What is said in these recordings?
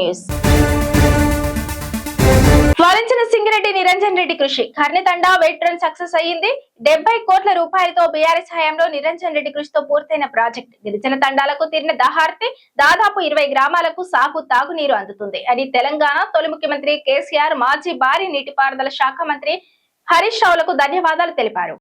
News. స్వరించిన Singireddy Niranjan Reddy కృషి కర్ణితండా wait run success అయ్యింది. 70 కోట్ల రూపాయలతో బీఆర్ఎస్ హయాంలో నిరంజన్ రెడ్డి కృషితో పూర్తయిన ప్రాజెక్ట్ గిరిజన తండాలకు తీరిన దాహార్తి దాదాపు 20 గ్రామాలకు సాగు తాగునీరు అందుతుంది అని తెలంగాణ తొలి ముఖ్యమంత్రి కేసీఆర్ మాజీ భారీ నీటిపారుదల శాఖ మంత్రి హరీష్ రావులకు ధన్యవాదాలు తెలిపారు.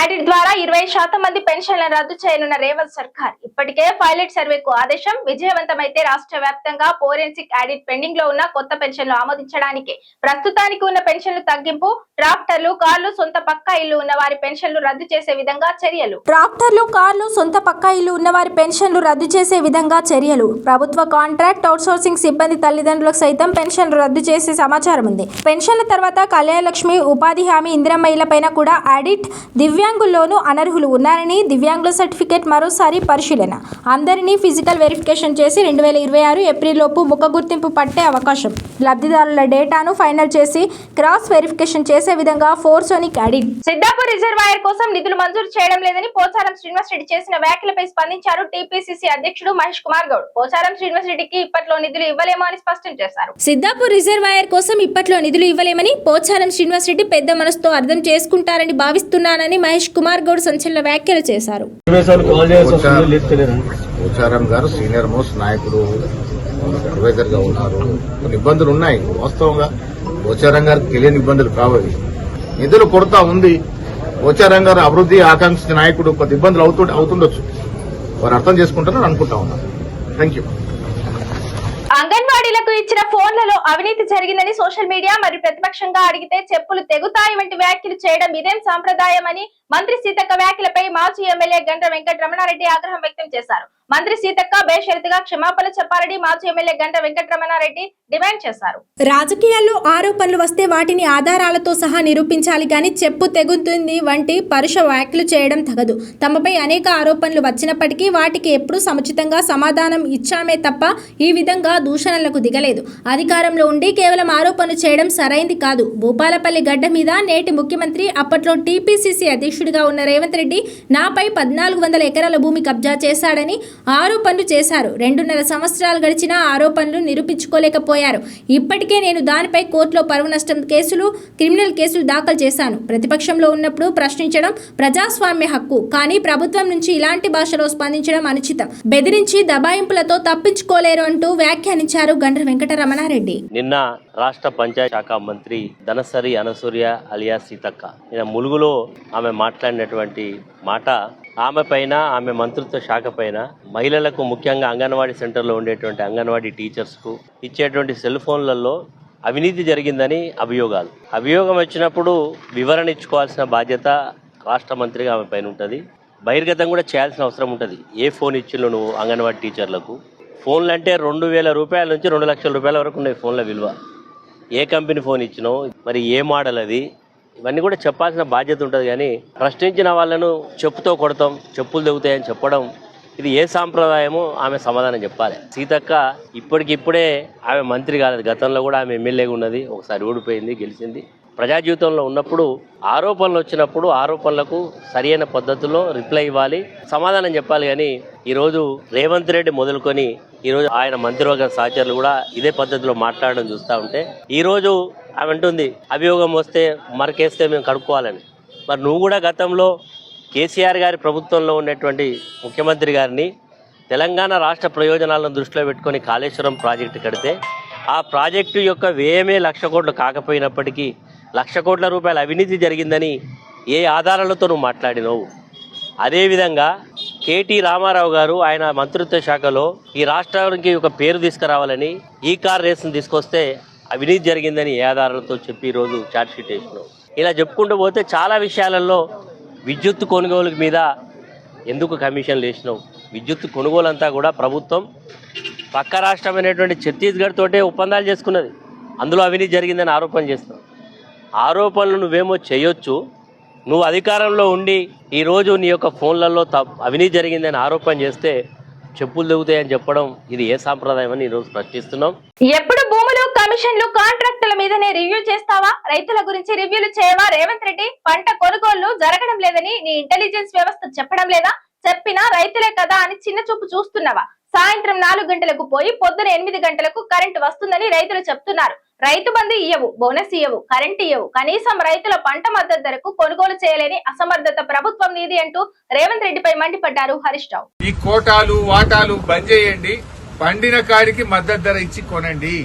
యాడిట్ ద్వారా 20% మంది పెన్షన్లను రద్దు చేయనున్న రేవంత్ సర్కార్ ఇప్పటికే పైలట్ సర్వేకు ఆదేశం. విజయవంతమైతే రాష్ట్ర వ్యాప్తంగా ఫోరెన్సిక్ యాడిట్ పెండింగ్ లో ఉన్న కొత్త పెన్షన్లు ఆమోదించడానికి ప్రస్తుతానికి ఉన్న పెన్షన్లు తగ్గింపు, ట్రాక్టర్లు, కార్లు, సొంత పక్కా ఇల్లు ఉన్న వారి పెన్షన్లు రద్దు చేసే విధంగా చర్యలు. ట్రాక్టర్లు, కార్లు, సొంత పక్కా ఇల్లు ఉన్న వారి పెన్షన్లు రద్దు చేసే విధంగా చర్యలు. ప్రభుత్వ కాంట్రాక్ట్ అవుట్సోర్సింగ్ సిబ్బంది తల్లిదండ్రులకు సైతం పెన్షన్లు రద్దు చేసే సమాచారం ఉంది. పెన్షన్ల తర్వాత కళ్యాణ లక్ష్మి, ఉపాధి హామీ, ఇందిరమ్మ ఇళ్ల పైన కూడా ఆడిట్. దివ్యాంగుల్లోనూ అనర్హులు ఉన్నారని దివ్యాంగుల సర్టిఫికేట్ మరోసారి పరిశీలన. అందరినీ ఫిజికల్ వెరిఫికేషన్ చేసి 2026 ఏప్రిల్ లోపు ముఖ గుర్తింపు పట్టే అవకాశం. లబ్ధిదారుల డేటాను ఫైనల్ చేసి క్రాస్ వెరిఫికేషన్ చేసే విధంగా ఫోర్సోనిక్ ఆడిట్. సిద్ధాపూర్ రిజర్వాయర్ కోసం నిధులు మంజూరు చేయడం లేదని పోచారం శ్రీనివాస్ రెడ్డి చేసిన వ్యాఖ్యలపై స్పందించారు టీపీసీసీ అధ్యక్షుడు మహేష్ కుమార్ గౌడ్. పోచారం శ్రీనివాస్ రెడ్డికి ఇప్పట్లో నిధులు ఇవ్వలేమో అని స్పష్టం చేశారు. సిద్ధాపూర్ రిజర్వాయర్ కోసం ఇప్పట్లో నిధులు ఇవ్వలేమని పోచారం శ్రీనివాస్ రెడ్డి పెద్ద మనసుతో అర్థం చేసుకుంటారని భావిస్తున్నానని మహేష్ కుమార్ గౌడ్ సంచలన వ్యాఖ్యలు చేశారు. పోచారం గారు సీనియర్ మోస్ట్ నాయకుడు, అడ్వైజర్ గా ఉన్నారు. కొన్ని ఇబ్బందులు ఉన్నాయి. వాస్తవంగా పోచారం గారికి తెలియని ఇబ్బందులు కావాలి. నిధులు కొరత ఉంది. పోచారం గారు అభివృద్ధి ఆకాంక్షించిన నాయకుడు. కొద్ది ఇబ్బందులు అవుతుండొచ్చు. వారు అర్థం చేసుకుంటారని అనుకుంటా ఉన్నారు. Thank you. అంగన్వాడీలకు ఇచ్చిన ఫోన్లలో అవినీతి జరిగిందని సోషల్ మీడియా మరియు ప్రతిపక్షంగా అడిగితే చెప్పులు తెగుతాయి వంటి వ్యాఖ్యలు చేయడం ఇదేం సాంప్రదాయమని మంత్రి సీతక్క వ్యాఖ్యలపై మాజీ ఎమ్మెల్యే గండ్ర వెంకటరమణారెడ్డి ఆగ్రహం వ్యక్తం చేశారు. మంత్రి సీతక్క బేషరతుగా క్షమాపణ చెప్పాలని మాజీ ఎమ్మెల్యే గండ్ర వెంకటరమణారెడ్డి డిమాండ్ చేశారు. రాజకీయాల్లో ఆరోపణలు వస్తే వాటిని ఆధారాలతో సహా నిరూపించాలి గాని చెప్పు తెగుతుంది వంటి పరుష వ్యాఖ్యలు చేయడం తగదు. తమపై అనేక ఆరోపణలు వచ్చినప్పటికీ వాటికి ఎప్పుడూ సముచితంగా సమాధానం ఇచ్చామే తప్ప ఈ విధంగా దూషణలకు దిగలేదు. అధికారంలో ఉండి కేవలం ఆరోపణలు చేయడం సరైంది కాదు. భూపాలపల్లి గడ్డ మీద నేటి ముఖ్యమంత్రి అప్పట్లో టీపీసీసీ అధ్యక్షుడిగా ఉన్న రేవంత్ రెడ్డి నాపై 1400 ఎకరాల భూమి కబ్జా చేశాడని ఆరోపణలు చేశారు. 2.5 సంవత్సరాలు గడిచినా ఆరోపణలు నిరూపించుకోలేకపోయారు. ఇప్పటికే నేను దానిపై కోర్టులో పరువు నష్టం కేసులు, క్రిమినల్ కేసులు దాఖలు చేశాను. ప్రతిపక్షంలో ఉన్నప్పుడు ప్రశ్నించడం ప్రజాస్వామ్య హక్కు. కానీ ప్రభుత్వం నుంచి ఇలాంటి భాషలో స్పందించడం అనుచితం. బెదిరించి దబాయింపులతో తప్పించుకోలేరు అంటూ వ్యాఖ్యానించారు గండ్ర వెంకటరమణారెడ్డి. నిన్న రాష్ట్ర పంచాయతీ శాఖ మంత్రి ధనసరి అనసూయ అలియా సీతక్క నిన్న ములుగులో ఆమె మాట్లాడినటువంటి మాట, ఆమె పైన, ఆమె మంత్రిత్వ శాఖ పైన, మహిళలకు ముఖ్యంగా అంగన్వాడీ సెంటర్లో ఉండేటువంటి అంగన్వాడీ టీచర్స్కు ఇచ్చేటువంటి సెల్ ఫోన్లలో అవినీతి జరిగిందని అభియోగం వచ్చినప్పుడు వివరణ ఇచ్చుకోవాల్సిన బాధ్యత రాష్ట్ర మంత్రిగా ఆమె పైన ఉంటుంది. బహిర్గతం కూడా చేయాల్సిన అవసరం ఉంటుంది. ఏ ఫోన్ ఇచ్చిలో నువ్వు అంగన్వాడీ టీచర్లకు ఫోన్లు అంటే 2000 రూపాయల నుంచి 2 లక్షల రూపాయల వరకు ఉన్నాయి ఫోన్ల విలువ. ఏ కంపెనీ ఫోన్ ఇచ్చినావు, మరి ఏ మోడల్ అది, ఇవన్నీ కూడా చెప్పాల్సిన బాధ్యత ఉంటుంది. కానీ ప్రశ్నించిన వాళ్ళను చెప్పుతో కొడతాం, చెప్పులు తెగుతాయని చెప్పడం ఇది ఏ సాంప్రదాయమో ఆమె సమాధానం చెప్పాలి. సీతక్క ఇప్పటికిప్పుడే ఆమె మంత్రి కాలేదు. గతంలో కూడా ఆమె ఎమ్మెల్యేగా ఉన్నది. ఒకసారి ఓడిపోయింది, గెలిచింది. ప్రజా జీవితంలో ఉన్నప్పుడు ఆరోపణలు వచ్చినప్పుడు ఆరోపణలకు సరైన పద్ధతిలో రిప్లై ఇవ్వాలి, సమాధానం చెప్పాలి. కానీ ఈరోజు రేవంత్ రెడ్డి మొదలుకొని ఈరోజు ఆయన మంత్రివర్గ సహచరులు కూడా ఇదే పద్ధతిలో మాట్లాడడం చూస్తూ ఉంటే, ఈరోజు ఆమె అంటుంది అభియోగం వస్తే మరకేస్తే మేము కడుక్కోవాలని. మరి నువ్వు కూడా గతంలో కేసీఆర్ గారి ప్రభుత్వంలో ఉన్నటువంటి ముఖ్యమంత్రి గారిని తెలంగాణ రాష్ట్ర ప్రయోజనాలను దృష్టిలో పెట్టుకొని కాళేశ్వరం ప్రాజెక్టు కడితే ఆ ప్రాజెక్టు యొక్క వ్యయమే 1,00,000 కోట్లు కాకపోయినప్పటికీ 1,00,000 కోట్ల రూపాయల అవినీతి జరిగిందని ఏ ఆధారాలతో నువ్వు మాట్లాడినవు? అదేవిధంగా కేటీ రామారావు గారు ఆయన మంత్రిత్వ శాఖలో ఈ రాష్ట్రానికి ఒక పేరు తీసుకురావాలని ఈ కార్ రేసును తీసుకొస్తే అవినీతి జరిగిందని ఏ ఆధారాలతో చెప్పి ఈరోజు ఛార్జ్షీట్ వేసినావు? ఇలా చెప్పుకుంటూ పోతే చాలా విషయాలలో విద్యుత్ కొనుగోలు మీద ఎందుకు కమిషన్లు వేసినావు? విద్యుత్ కొనుగోలు అంతా కూడా ప్రభుత్వం పక్క రాష్ట్రమైనటువంటి ఛత్తీస్గఢ్ తోటే ఒప్పందాలు చేసుకున్నది. అందులో అవినీతి జరిగిందని ఆరోపణ చేస్తున్నావు. ఆరోపణలు నువ్వేమో చేయొచ్చు, నువ్వు అధికారంలో ఉండి ఈరోజు నీ యొక్క ఫోన్లలో అవినీతి జరిగిందని ఆరోపణ చేస్తే చెప్పులు దిగుతాయని చెప్పడం ఇది ఏ సాంప్రదాయం అని ఈరోజు ప్రశ్నిస్తున్నాం. ఎప్పుడు భూములు, కమిషన్లు, కాంట్రాక్టుల మీదనే రివ్యూ చేస్తావా? రైతుల గురించి రివ్యూలు చేయవా? రేవంత్ రెడ్డి పంట కొనుగోళ్లు జరగడం లేదని నీ ఇంటెలిజెన్స్ వ్యవస్థ చెప్పడం లేదా? చెప్పినా రైతులే కదా అని చిన్న చూపు చూస్తున్నావా? సాయంత్రం 4 గంటలకు పోయి పొద్దున 8 గంటలకు కరెంటు వస్తుందని రైతులు చెప్తున్నారు. రైతు బంధు ఇయ్యవు, బోనస్ ఇయ్యవు, కరెంటు ఇయ్యవు, కనీసం రైతుల పంట మద్దతు ధరకు కొనుగోలు చేయలేని అసమర్థత ప్రభుత్వం నీది అంటూ రేవంత్ రెడ్డిపై మండిపడ్డారు హరీష్ రావు. ఈ కోటాలు వాటాలు బంద్ చేయండి, పండిన కాడికి మద్దతు ధర ఇచ్చి కొనండి.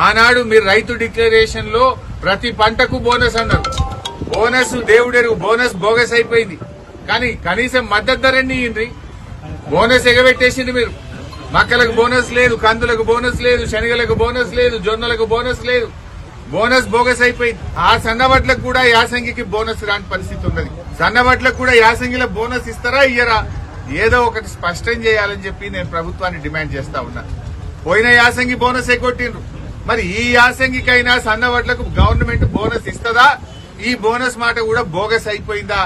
ఆనాడు మీరు రైతు డిక్లరేషన్ లో ప్రతి పంటకు బోనస్ అన్నారు. బోనస్ దేవుడెరుగు, బోనస్ బోగస్ అయిపోయింది. కానీ కనీసం మద్దతు ధరని ఇయ్యండి. బోనస్ ఎగబెట్టేసింది మీరు. మక్కలకు బోనస్ లేదు, కందులకు బోనస్ లేదు, శనగలకు బోనస్ లేదు, జొన్నలకు బోనస్ లేదు. బోనస్ బోగస్ అయిపోయింది. ఆ సన్నవడ్లకు కూడా యాసంగికి బోనస్ రాని పరిస్థితి ఉన్నది. సన్నవడ్లకు కూడా యాసంగిలో బోనస్ ఇస్తారా ఇయ్యరా? ఏదో ఒకటి స్పష్టం చేయాలని చెప్పి నేను ప్రభుత్వాన్ని డిమాండ్ చేస్తా ఉన్నా. పోయిన యాసంగి బోనస్ ఎగ్గొట్టిండ్రు. మరి ఈ యాసంగికైనా సన్నవడ్లకు గవర్నమెంట్ బోనస్ ఇస్తుందా? ఈ బోనస్ మాట కూడా బోగస్ అయిపోయిందా?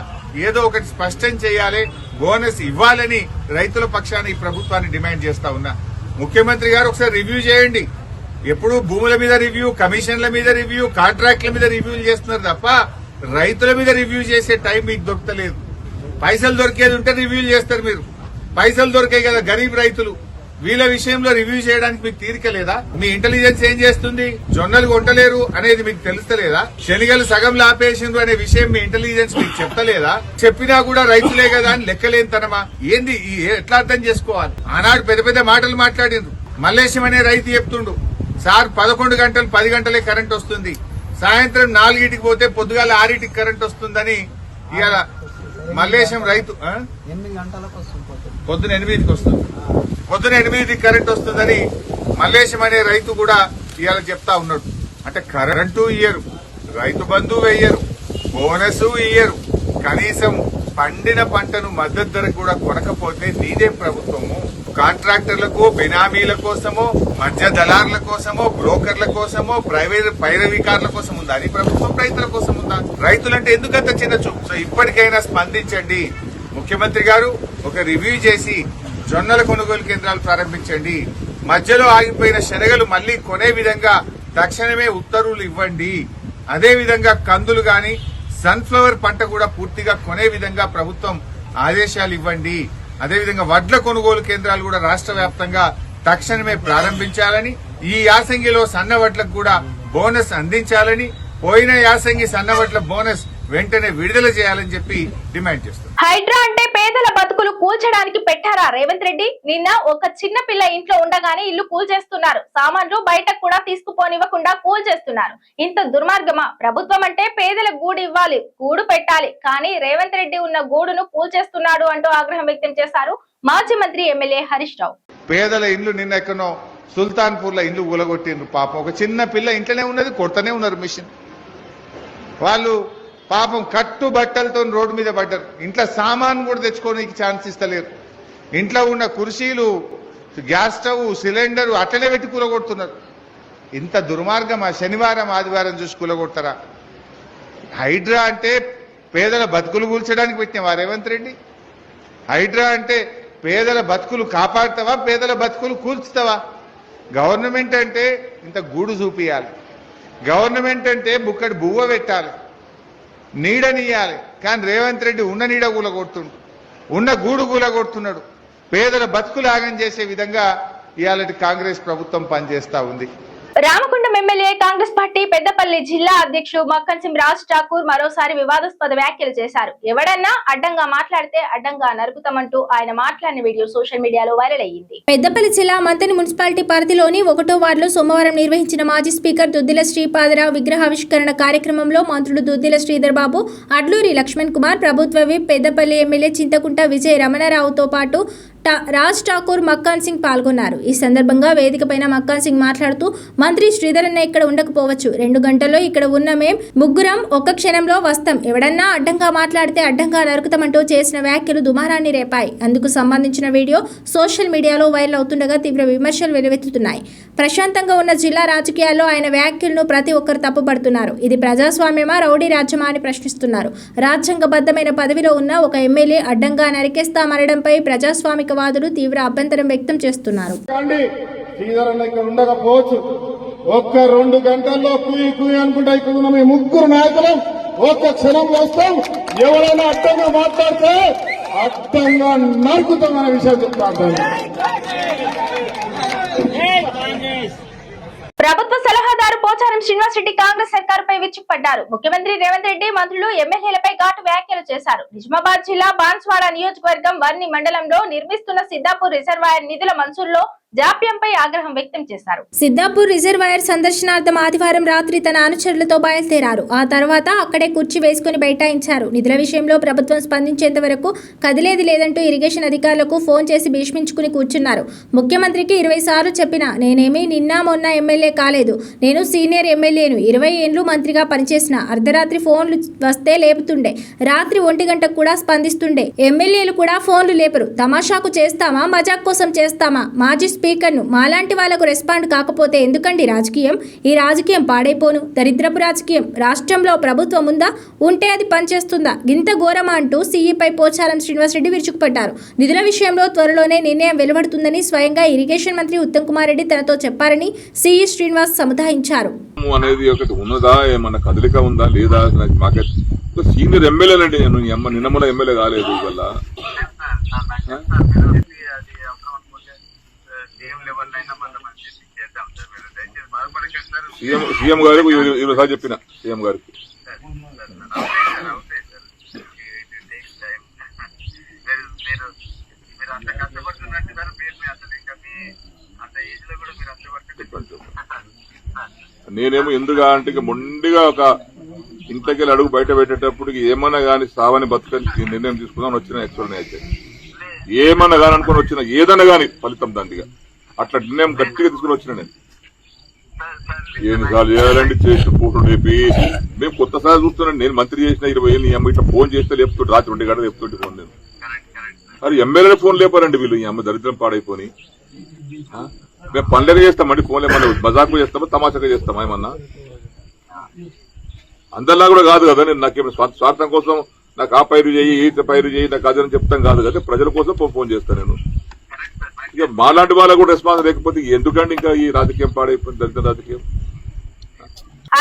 ఏదో ఒకటి స్పష్టం చేయాలి. బోనస్ ఇవ్వాలని రైతుల పక్షాన ఈ ప్రభుత్వాన్ని డిమాండ్ చేస్తా ఉన్నా. ముఖ్యమంత్రి గారు ఒకసారి రివ్యూ చేయండి. ఎప్పుడు భూముల మీద రివ్యూ, కమిషన్ల మీద రివ్యూ, కాంట్రాక్ట్ల మీద రివ్యూలు చేస్తున్నారు తప్ప రైతుల మీద రివ్యూ చేసే టైం మీకు దొరకలేదు. పైసలు దొరికేది ఉంటే రివ్యూలు చేస్తారు మీరు. పైసలు దొరికాయి కదా గరీబ్ రైతులు, వీళ్ళ విషయంలో రివ్యూ చేయడానికి మీకు తీరిక లేదా? మీ ఇంటెలిజెన్స్ ఏం చేస్తుంది? జొన్నలు కొంటలేరు అనేది మీకు తెలుస్తలేదా? శనిగలు సగం ఆపేసిండ్రు అనే విషయం మీ ఇంటెలిజెన్స్ మీకు చెప్తలేదా? చెప్పినా కూడా రైతులే కదా అని లెక్కలేనితనమా? ఏంది? ఎట్లా అర్థం చేసుకోవాలి? ఆనాడు పెద్ద పెద్ద మాటలు మాట్లాడిండ్రు. మల్లేశం అనే రైతు చెప్తుండు, సార్ 11 గంటలు 10 గంటలే కరెంట్ వస్తుంది, సాయంత్రం 4కి పోతే పొద్దుగాల 6కి కరెంట్ వస్తుందని. ఇవాళ మల్లేశం రైతు పొద్దున 8కి వస్తుంది, పొద్దున 8కి కరెంట్ వస్తుందని మల్లేశం అనే రైతు కూడా ఇవాళ చెప్తా ఉన్నాడు. అంటే కరెంటు ఇయ్యరు, రైతు బంధు వేయరు, బోనస్ ఇయ్యరు, కనీసం పండిన పంటను మద్దతు ధరకు కూడా కొనకపోతే నీదేం ప్రభుత్వము? కాంట్రాక్టర్లకు, బినామీల కోసమో, మధ్య దళారుల కోసమో, బ్రోకర్ల కోసమో, ప్రైవేట్ పైరవికారుల కోసం ఉందా? అది ప్రభుత్వం రైతుల కోసం ఉందా? రైతులంటే ఎందుకంత చిన్న చూపు? సో ఇప్పటికైనా స్పందించండి. ముఖ్యమంత్రి గారు ఒక రివ్యూ చేసి జొన్నల కొనుగోలు కేంద్రాలు ప్రారంభించండి. మధ్యలో ఆగిపోయిన శనగలు మళ్లీ కొనే విధంగా తక్షణమే ఉత్తర్వులు ఇవ్వండి. అదేవిధంగా కందులు గాని సన్ఫ్లవర్ పంట కూడా పూర్తిగా కొనే విధంగా ప్రభుత్వం ఆదేశాలు ఇవ్వండి. అదేవిధంగా వడ్ల కొనుగోలు కేంద్రాలు కూడా రాష్ట్ర వ్యాప్తంగా తక్షణమే ప్రారంభించాలని, ఈ యాసంగిలో సన్న వడ్లకు కూడా బోనస్ అందించాలని, పోయిన యాసంగి సన్న వడ్ల బోనస్ వెంటనే విడుదల చేయాలని చెప్పి డిమాండ్ చేస్తారు. హైడ్రా అంటే పేదల బతుకులు కూల్చడానికి పెట్టారా రేవంత్ రెడ్డి? నిన్న ఒక చిన్న పిల్ల ఇంట్లో ఉండగానే ఇల్లు కూల్చేస్తున్నారు. సామాన్లు బయటకు కూడా తీసుకుపోనివ్వకుండా కూల్చేస్తున్నారు. ఇంత దుర్మార్గమా? ప్రభుత్వం అంటే పేదల గూడు ఇవ్వాలి, గూడు పెట్టాలి, కానీ రేవంత్ రెడ్డి ఉన్న గూడును కూల్చేస్తున్నాడు అంటూ ఆగ్రహం వ్యక్తం చేశారు మాజీ మంత్రి ఎమ్మెల్యే హరీష్ రావు. పేదల ఇల్లు నిన్న ఎక్కడో సుల్తాన్పూర్ లో ఇల్లు కూలగొట్టిండ్రు. పాపం ఒక చిన్న పిల్ల ఇంట్లోనే ఉన్నది, కొడతనే ఉన్నారు మిషన్. వాళ్ళు పాపం కట్టు బట్టలతో రోడ్డు మీద పడ్డారు. ఇంట్లో సామాన్ కూడా తెచ్చుకోనికి ఛాన్స్ ఇస్తలేరు. ఇంట్లో ఉన్న కుర్చీలు, గ్యాస్ స్టవ్, సిలిండర్ అట్లనే పెట్టి కూలగొడుతున్నారు. ఇంత దుర్మార్గమా? శనివారం ఆదివారం చూసి కూలగొడతారా? హైడ్రా అంటే పేదల బతుకులు కూల్చడానికి పెట్టినవా రేవంత్ రెడ్డి? హైడ్రా అంటే పేదల బతుకులు కాపాడుతావా, పేదల బతుకులు కూల్చుతావా? గవర్నమెంట్ అంటే ఇంత గూడు చూపియాలి. గవర్నమెంట్ అంటే బుక్కడి బువ్వ పెట్టాలి, నీడనియాలి. కానీ రేవంత్ రెడ్డి ఉన్న నీడ కూలగొడుతుండు, ఉన్న గూడు కూలగొడుతున్నాడు. పేదల బతుకులు ఆగం చేసే విధంగా ఇవాళ కాంగ్రెస్ ప్రభుత్వం పనిచేస్తా ఉంది. రామగుండం ఎమ్మెల్యే కాంగ్రెస్ పార్టీ పెద్దపల్లి జిల్లా అధ్యక్షుడు మక్కంసిం రాజ్ ఠాకూర్ మరోసారి వివాదాస్పద వ్యాఖ్యలు చేశారు. ఎవడన్నా అడ్డంగా మాట్లాడితే అడ్డంగా నరుకుతామంటూ ఆయన మాట్లాడిన వీడియో సోషల్ మీడియాలో వైరల్ అయ్యింది. పెద్దపల్లి జిల్లా మంతని మున్సిపాలిటీ పరిధిలోని 1వ వార్డులో సోమవారం నిర్వహించిన మాజీ స్పీకర్ దుద్దిల శ్రీపాదరావు విగ్రహావిష్కరణ కార్యక్రమంలో మంత్రులు దుద్దిల శ్రీధర్ బాబు, అడ్లూరి లక్ష్మణ్ కుమార్, ప్రభుత్వ విప్ పెద్దపల్లి ఎమ్మెల్యే చింతకుంట విజయ రమణారావుతో పాటు రాజ్ ఠాకూర్, మక్కాన్ సింగ్ పాల్గొన్నారు. ఈ సందర్భంగా వేదికపైన మక్కాన్ సింగ్ మాట్లాడుతూ మంత్రి శ్రీధరన్న ఇక్కడ ఉండకపోవచ్చు, 2 గంటల్లో ఇక్కడ ఉన్న మేం ముగ్గురం ఒక్క క్షణంలో వస్తాం, ఎవడన్నా అడ్డంగా మాట్లాడితే అడ్డంగా నరుకుతామంటూ చేసిన వ్యాఖ్యలు దుమారాన్ని రేపాయి. అందుకు సంబంధించిన వీడియో సోషల్ మీడియాలో వైరల్ అవుతుండగా తీవ్ర విమర్శలు వెలువెత్తుతున్నాయి. ప్రశాంతంగా ఉన్న జిల్లా రాజకీయాల్లో ఆయన వ్యాఖ్యలను ప్రతి ఒక్కరు తప్పుపడుతున్నారు. ఇది ప్రజాస్వామ్యమా, రౌడీ రాజ్యమా అని ప్రశ్నిస్తున్నారు. రాజ్యాంగబద్ధమైన పదవిలో ఉన్న ఒక ఎమ్మెల్యే అడ్డంగా నరికేస్తామనడంపై ప్రజాస్వామికవాదులు తీవ్ర అభ్యంతరం వ్యక్తం చేస్తున్నారు. ఉండకపోవచ్చు, ఒక్క 2 గంటల్లో కుయి కుయి అనుకుంటా ఇక్కడ ఉన్న మీ ముగ్గురు నాయకులం ఒక్క క్షణంలో వస్తాం. ఎవరైనా అడ్డంగా మాట్లాడితే అడ్డంగా నరుకుతాం అనే విషయం చెప్తాను. ప్రభుత్వ సలహాదారు పోచారం శ్రీనివాస్ రెడ్డి కాంగ్రెస్ సర్కారుపై విరుచుకుపడ్డారు. ముఖ్యమంత్రి రేవంత్ రెడ్డి, మంత్రులు, ఎమ్మెల్యేలపై ఘాటు వ్యాఖ్యలు చేశారు. నిజామాబాద్ జిల్లా బాన్స్వాడ నియోజకవర్గం వర్ని మండలంలో నిర్మిస్తున్న సిద్దాపూర్ రిజర్వాయర్ నిధుల మంజూరులో జాప్యంపై ఆగ్రహం వ్యక్తం చేశారు. సిద్దాపూర్ రిజర్వాయర్ సందర్శనార్థం ఆదివారం రాత్రి తన అనుచరులతో బయలుదేరారు. ఆ తర్వాత అక్కడే కుర్చీ వేసుకుని బైఠాయించారు. నిధుల విషయంలో ప్రభుత్వం స్పందించేంత వరకు కదిలేది లేదంటూ ఇరిగేషన్ అధికారులకు ఫోన్ చేసి భీష్మించుకుని కూర్చున్నారు. ముఖ్యమంత్రికి 20 సార్లు చెప్పినా నేనేమీ నిన్న మొన్న ఎమ్మెల్యే కాలేదు, నేను సీనియర్ ఎమ్మెల్యేను, 20 ఏళ్లు మంత్రిగా పనిచేసిన, అర్ధరాత్రి ఫోన్లు వస్తే లేపుతుండే, రాత్రి 1 గంటకు కూడా స్పందిస్తుండే, ఎమ్మెల్యేలు కూడా ఫోన్లు లేపరు. తమాషాకు చేస్తామా, మజాక్ కోసం చేస్తామా? మాజీ స్పీకర్ను మాలాంటి వాళ్లకు రెస్పాండ్ కాకపోతే ఎందుకండి రాజకీయం? ఈ రాజకీయం పాడైపోను, దరిద్రపు రాజకీయం. రాష్ట్రంలో ప్రభుత్వం ఉందా, ఉంటే అది పనిచేస్తుందా? గింత ఘోరమా అంటూ సీఈపై పోచారం శ్రీనివాస్ రెడ్డి విరుచుకుపడ్డారు. నిధుల విషయంలో త్వరలోనే నిర్ణయం వెలువడుతుందని స్వయంగా ఇరిగేషన్ మంత్రి ఉత్తమ్ కుమార్ రెడ్డి తనతో చెప్పారని సీఈ శ్రీనివాస్ సముదాయించారు. అనేది ఒకటి ఉన్నదా, ఏమన్నా కదలిక ఉందా లేదా? సీనియర్ ఎమ్మెల్యేలండి, నేను నిన్న మొన్న ఎమ్మెల్యే కాలేదు. వల్ల సీఎం గారికి 20 సార్లు చెప్పిన, సీఎం గారికి నేనేమో ఎందుకు అంటే మొండిగా ఒక ఇంతకెళ్ళి అడుగు బయట పెట్టేటప్పుడు ఏమన్నా కానీ సావని బతుకని నిర్ణయం తీసుకుందామని వచ్చిన యాక్చువల్ అయితే ఏమన్నా కానీ అనుకుని వచ్చిన ఏదన్నా కానీ ఫలితం దండిగా అట్లా నిర్ణయం గట్టిగా తీసుకుని వచ్చిన నేను. ఎన్నిసార్లు చేయాలండి చేసి ఫోటో లేపి మేము కొత్తసారి చూస్తున్నాను. నేను మంత్రి చేసిన 20 ఏళ్ళు ఈ అమ్మ ఇట్లా ఫోన్ చేస్తే లేపుతుంటే రాత్రి 2 గంటలు లేపుతుంటే ఫోన్ నేను. అది ఎమ్మెల్యేలు ఫోన్ లేపారండి వీళ్ళు. ఈ అమ్మ దరిద్రం పాడైపోయి మేము పనులు చేస్తామండి, ఫోన్లు ఏమన్నా మజాకు చేస్తామా, తమాషాగా చేస్తామా ఏమన్నా? అందరిలా కూడా కాదు కదా. నేను నాకేమైనా స్వార్థం కోసం నాకు ఆ పైరు చేయి, ఈ పైరు చేయి, నాకు అదని చెప్తాం కాదు కదా. ప్రజల కోసం ఫోన్ చేస్తాను నేను. ఇక మాలాంటి వాళ్ళకు కూడా రెస్పాన్స్ లేకపోతే ఎందుకండి ఇంకా ఈ రాజకీయం పాడైపోయింది, దళిత రాజకీయం.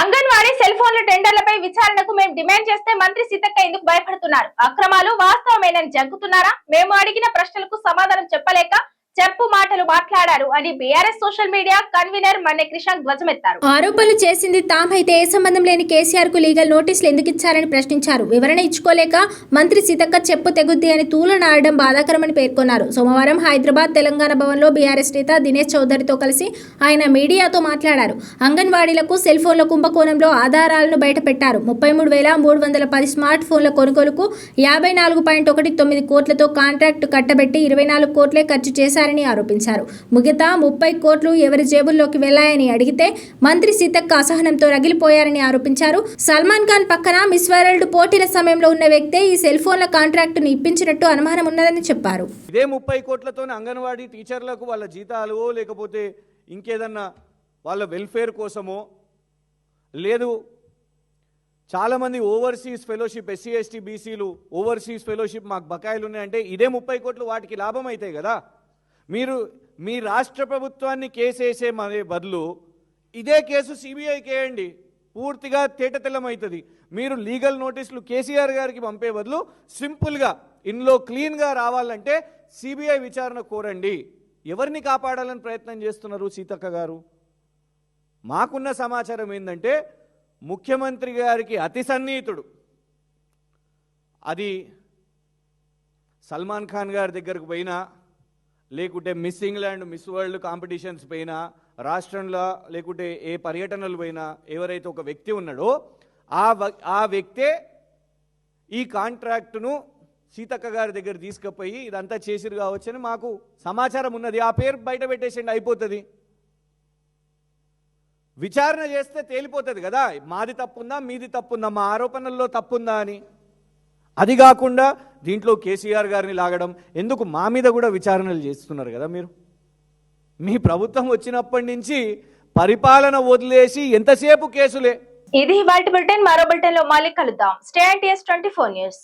అంగన్వాడీ సెల్ ఫోన్ల టెండర్లపై విచారణకు మేము డిమాండ్ చేస్తే మంత్రి సీతక్క ఎందుకు భయపడుతున్నారు? అక్రమాలు వాస్తవమేనని జంకుతున్నారా? మేము అడిగిన ప్రశ్నలకు సమాధానం చెప్పలేక చెప్పు మాటలు మాట్లాడారు అని BRS social media convener Manne Krishank ధ్వజమెత్తారు. ఆరోపణలు చేసింది తామైతే ఏ సంబంధం లేని కేసీఆర్ కు లీగల్ నోటీసులు ఎందుకు ఇచ్చారని ప్రశ్నించారు. వివరణ ఇచ్చుకోలేక మంత్రి సీతక్క చెప్పు తెగుద్ది అని తూలనాడడం బాధాకరమని పేర్కొన్నారు. సోమవారం హైదరాబాద్ తెలంగాణ భవన్ లో బీఆర్ఎస్ నేత దినేష్ చౌదరితో కలిసి ఆయన మీడియాతో మాట్లాడారు. అంగన్వాడీలకు సెల్ ఫోన్ల కుంభకోణంలో ఆధారాలను బయటపెట్టారు. 33,310 స్మార్ట్ ఫోన్ల కొనుగోలుకు 54.19 కోట్లతో కాంట్రాక్టు కట్టబెట్టి 24 కోట్లే ఖర్చు చేశారు ఆరోపించారు. మిగతా 30 కోట్లు ఎవరి జేబుల్లోకి వెళ్లాయని అడిగితే మంత్రి సీతక్క అసహనంతో రగిలిపోయారని ఆరోపించారు. సల్మాన్ ఖాన్ పక్కన మిస్ వరల్డ్ పోటీల సమయంలో ఉన్న వ్యక్తే ఈ సెల్ ఫోన్ల కాంట్రాక్టును ఇప్పించినట్టు అనుమానం ఉన్నదని చెప్పారు. ఇదే 30 కోట్లతో అంగన్వాడీ టీచర్లకు వాళ్ళ జీతాలు లేకపోతే ఇంకేదన్నా వాళ్ళ వెల్ఫేర్ కోసమో లేదు, చాలామంది ఓవర్సీస్ ఫెలోషిప్ ఎస్సీ ఎస్టీ బీసీలు ఓవర్సీస్ ఫెలోషిప్ మాకు బకాయిలు ఉన్నాయంటే ఇదే 30 కోట్లు వాటికి లాభం అవుతాయి కదా. మీరు మీ రాష్ట్ర ప్రభుత్వాన్ని కేసేసే బదులు ఇదే కేసు సిబిఐకి వేయండి, పూర్తిగా తేటతెల్లమవుతుంది. మీరు లీగల్ నోటీసులు కేసీఆర్ గారికి పంపే బదులు సింపుల్గా ఇందులో క్లీన్గా రావాలంటే సిబిఐ విచారణ కోరండి. ఎవరిని కాపాడాలని ప్రయత్నం చేస్తున్నారు సీతక్క గారు? మాకున్న సమాచారం ఏంటంటే ముఖ్యమంత్రి గారికి అతి సన్నిహితుడు, అది సల్మాన్ ఖాన్ గారి దగ్గరకు పోయినా లేకుంటే miss England miss world competitions పోయినా రాష్ట్రంలో లేకుంటే ఏ పర్యటనలు పోయినా ఎవరైతే ఒక వ్యక్తి ఉన్నాడో ఆ వ్యక్తే ఈ కాంట్రాక్టును సీతక్క గారి దగ్గర తీసుకుపోయి ఇదంతా చేసిరు కావచ్చని మాకు సమాచారం ఉన్నది. ఆ పేరు బయట పెట్టేసిండి, అయిపోతుంది. విచారణ చేస్తే తేలిపోతుంది కదా, మాది తప్పుందా మీది తప్పుందా, మా ఆరోపణల్లో తప్పుందా అని. అది కాకుండా దీంట్లో కేసీఆర్ గారిని లాగడం ఎందుకు, మా మీద కూడా విచారణలు చేస్తున్నారు కదా మీరు. మీ ప్రభుత్వం వచ్చినప్పటి నుంచి పరిపాలన వదిలేసి ఎంతసేపు కేసులే. ఇది ఇవాల్టి బులెటిన్. మరో బులెటిన్ లో మళ్ళీ కలుద్దాం. Stay and TS 24 news.